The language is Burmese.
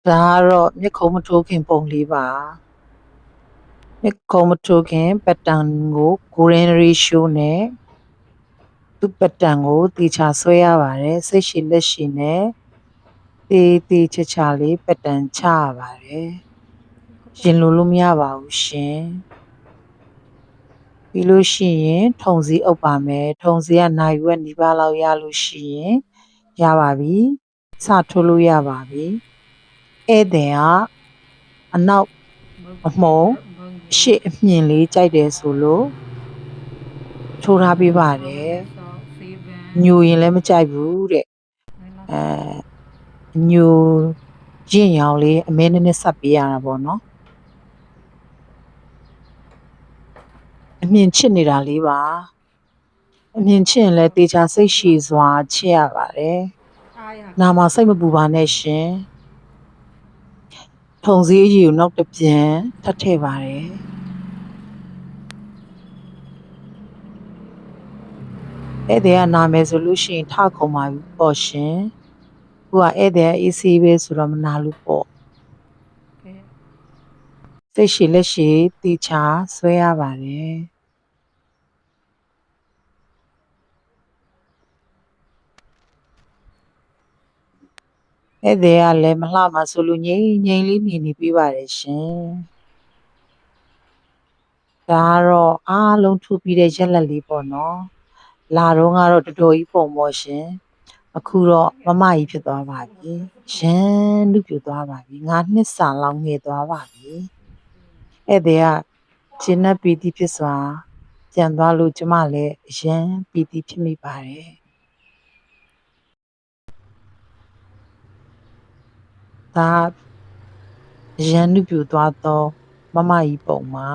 ဒါကတော့မျက်ခုံးမထိုးခင်ပုံလေးပါမျက်ခုံးမထိုးခင်ပတ်တန်ကို golden ratio နဲ့သူ့ပတ်တန်ကိုတေချာဆွဲရပါတယ်စိတ်ရှည်လက်ရှည်နဲ့တေချာချာလေးပတ်တန်ချရပါတယ်ရင်လို့မရပါဘူးရှင်ပြီးလို့ရှိရင်ထုံစည်းအုပ်ပါမယ်ထုံစည်းကနိုင်ဝက်နီးပါးလောက်ရလို့ရှိရင်ရပါပြီစထိုးလို့ရပါပြီဧည့်သည်ကအနောက်အမှုံအရှိအမြင်လေးကြိုက်တယ်ဆိုလို့ထိုးထားပေးပါတယ်ညိုရင်လည်းမကြိုက်ဘူးတဲ့ညိုရင့်ရောင်လေးအမဲနည်းနည်းဆက်ပေးရတာပေါ့နော်အမြင်ချစ်နေတာလေးပါအမြင်ချစ်ရင်လည်းတေချာစိတ်ရှည်စွာချစ်ရပါတယ်နာမှာစိတ်မပူပါနဲ့ရှင်ထုံစည်းအကြီးကိုနောက်တစ်ပြန်ထပ်ထည့်ပါတယ်ဧည့်သည်ကနာမယ်ဆိုလို့ရှိရင်ထခုံပါပြီပေါ့ရှင်ခုကဧည့်သည်အေးဆေးပဲဆိုတော့မနာလို့ပေါ့စိတ်ရှည်လက်ရှည်တေချာဆွဲရပါတယ်ဧည့်သည်ကလည်းမလှမှာဆိုလို့ငြိမ်ငြိမ်လေးနေနေပြပါတယ်ရှင်ဒါကတော့အားလုံးထူပြီးတဲ့ရက်လက်လေးပေါ့နော်လာတော့ကတော့တော်တော်ကြီးပုံပေါ့ရှင်အခုတော့မကြီးဖြစ်သွားပါပြီရမ်းလူပြိုသွားပါပြီ9နှစ်စာလောက်ငယ်သွားပါပြီဧည့်သည်ကကျဉ်တ်ပီတိဖြစ်စွာပြန်သွားလို့ကျမလည်းရမ်းပီတိဖြစ်မိပါတယ်ဒါရန်လူပြိုသွားသောမမကြီးပုံမှာ